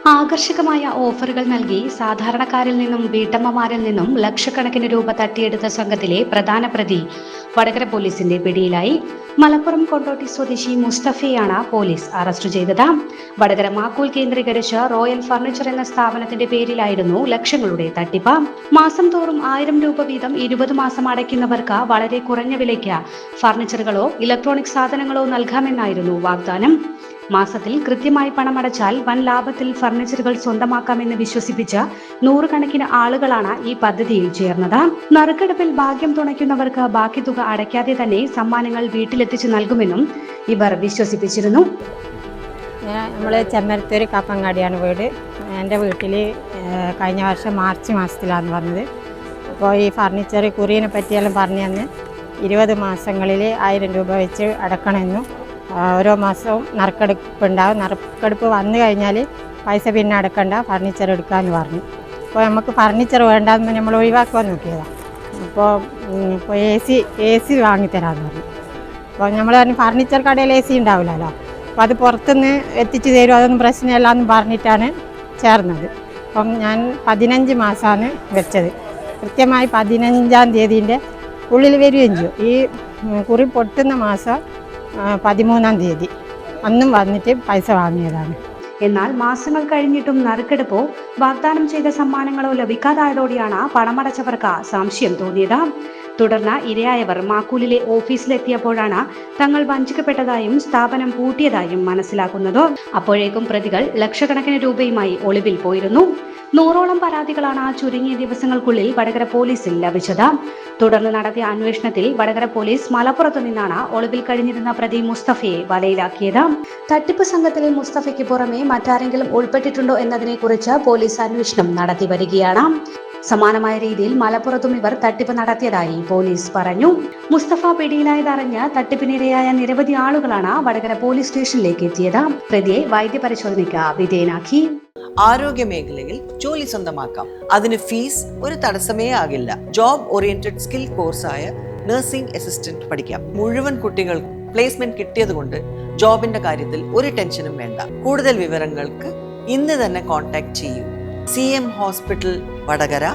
ആകർഷകമായ ഓഫറുകൾ നൽകി സാധാരണക്കാരിൽ നിന്നും വീട്ടമ്മമാരിൽ നിന്നും ലക്ഷക്കണക്കിന് രൂപ തട്ടിയെടുത്ത സംഘത്തിലെ പ്രധാന പ്രതി വടകര പോലീസിന്റെ പിടിയിലായി. മലപ്പുറം കൊണ്ടോട്ടി സ്വദേശി മുസ്തഫയെയാണ് പോലീസ് അറസ്റ്റ് ചെയ്തത്. വടകര മാക്കൂൽ കേന്ദ്രീകരിച്ച് റോയൽ ഫർണിച്ചർ എന്ന സ്ഥാപനത്തിന്റെ പേരിലായിരുന്നു ലക്ഷങ്ങളുടെ തട്ടിപ്പ്. മാസം തോറും 1000 രൂപ വീതം 20 മാസം അടയ്ക്കുന്നവർക്ക് വളരെ കുറഞ്ഞ വിലയ്ക്ക് ഫർണിച്ചറുകളോ ഇലക്ട്രോണിക് സാധനങ്ങളോ നൽകാമെന്നായിരുന്നു വാഗ്ദാനം. മാസത്തിൽ കൃത്യമായി പണമടച്ചാൽ വൻ ലാഭത്തിൽ ഫർണിച്ചറുകൾ സ്വന്തമാക്കാമെന്ന് വിശ്വസിപ്പിച്ച നൂറുകണക്കിന് ആളുകളാണ് ഈ പദ്ധതിയിൽ ചേർന്നത്. നറുക്കെടുപ്പിൽ ഭാഗ്യം തുണയ്ക്കുന്നവർക്ക് ബാക്കി തുക അടയ്ക്കാതെ തന്നെ സമ്മാനങ്ങൾ വീട്ടിലെത്തിച്ചു നൽകുമെന്നും ഇവർ വിശ്വസിപ്പിച്ചിരുന്നു. നമ്മള് ചെമ്മരത്തൂര് കാപ്പങ്ങാടിയാണ് വീട്. എൻ്റെ വീട്ടിൽ കഴിഞ്ഞ വർഷം മാർച്ച് മാസത്തിലാണ് വന്നത്. അപ്പോൾ ഈ ഫർണിച്ചർ കുറിയെ പറ്റിയെല്ലാം പറഞ്ഞു തന്ന് 20 മാസങ്ങളിൽ 1000 രൂപ വെച്ച് അടക്കണമെന്നും ഓരോ മാസവും നറുക്കെടുപ്പുണ്ടാവും. നറുക്കെടുപ്പ് വന്നു കഴിഞ്ഞാൽ പൈസ പിന്നെ അടക്കണ്ട, ഫർണിച്ചർ എടുക്കാമെന്ന് പറഞ്ഞു. അപ്പോൾ നമുക്ക് ഫർണിച്ചർ വേണ്ടാന്ന് നമ്മൾ ഒഴിവാക്കാൻ നോക്കിയതാണ്. അപ്പോൾ എ സി വാങ്ങിത്തരാമെന്ന് പറഞ്ഞു. അപ്പോൾ നമ്മൾ പറഞ്ഞു ഫർണിച്ചർ കടയിൽ AC ഉണ്ടാവില്ലല്ലോ, അപ്പോൾ അത് പുറത്തുനിന്ന് എത്തിച്ചു തരും, അതൊന്നും പ്രശ്നമില്ല എന്ന് പറഞ്ഞിട്ടാണ് ചേർന്നത്. അപ്പം ഞാൻ 15 മാസമാണ് വെച്ചത്. കൃത്യമായി 15-ാം തീയതിൻ്റെ ഉള്ളിൽ വരികയും ചെയ്യും. ഈ കുറി പൊട്ടുന്ന മാസം 13-ാം തീയതി അന്നും വന്നിട്ട് പൈസ വാങ്ങിയതാണ്. എന്നാൽ മാസങ്ങൾ കഴിഞ്ഞിട്ടും നറുക്കെടുപ്പോ വാഗ്ദാനം ചെയ്ത സമ്മാനങ്ങളോ ലഭിക്കാതായതോടെയാണ് പണമടച്ചവർക്ക് സംശയം തോന്നിയത്. തുടർന്ന് ഇരയായവർ മാക്കൂലിലെ ഓഫീസിലെത്തിയപ്പോഴാണ് തങ്ങൾ വഞ്ചിക്കപ്പെട്ടതായും സ്ഥാപനം പൂട്ടിയതായും മനസ്സിലാക്കുന്നത്. അപ്പോഴേക്കും പ്രതികൾ ലക്ഷക്കണക്കിന് രൂപയുമായി ഒളിവിൽ പോയിരുന്നു. 100ഓളം പരാതികളാണ് ചുരുങ്ങിയ ദിവസങ്ങൾക്കുള്ളിൽ വടകര പോലീസിൽ ലഭിച്ചത്. തുടർന്ന് നടത്തിയ അന്വേഷണത്തിൽ വടകര പോലീസ് മലപ്പുറത്തു നിന്നാണ് ഒളിവിൽ കഴിഞ്ഞിരുന്ന പ്രതി മുസ്തഫയെ വലയിലാക്കിയത്. തട്ടിപ്പ് സംഘത്തിലെ മുസ്തഫയ്ക്ക് പുറമെ മറ്റാരെങ്കിലും ഉൾപ്പെട്ടിട്ടുണ്ടോ എന്നതിനെക്കുറിച്ച് പോലീസ് അന്വേഷണം നടത്തി വരികയാണ്. സമാനമായ രീതിയിൽ മലപ്പുറത്തും ഇവർ തട്ടിപ്പ് നടത്തിയതായി പോലീസ് പറഞ്ഞു. മുസ്തഫ പിടിയിലായതറിഞ്ഞ് തട്ടിപ്പിനിരയായ നിരവധി ആളുകളാണ് വടകര പോലീസ് സ്റ്റേഷനിലേക്ക് എത്തിയത്. പ്രതിയെ വൈദ്യപരിശോധനയ്ക്ക് വിധേയനാക്കി. ആരോഗ്യ മേഖലയിൽ ജോലി സ്വന്തമാക്കാം. അതിന് ഫീസ് ഒരു തടസ്സമേ ആകില്ല. ജോബ് ഓറിയന്റഡ് സ്കിൽ കോഴ്സായ നഴ്സിംഗ് അസിസ്റ്റന്റ് പഠിക്കാം. മുഴുവൻ കുട്ടികൾക്കും പ്ലേസ്മെന്റ് കിട്ടിയതുകൊണ്ട് ജോബിന്റെ കാര്യത്തിൽ ഒരു ടെൻഷനും വേണ്ട. കൂടുതൽ വിവരങ്ങൾക്ക് ഇന്ന് തന്നെ കോൺടാക്ട് ചെയ്യൂ. CM hospital Vadakara,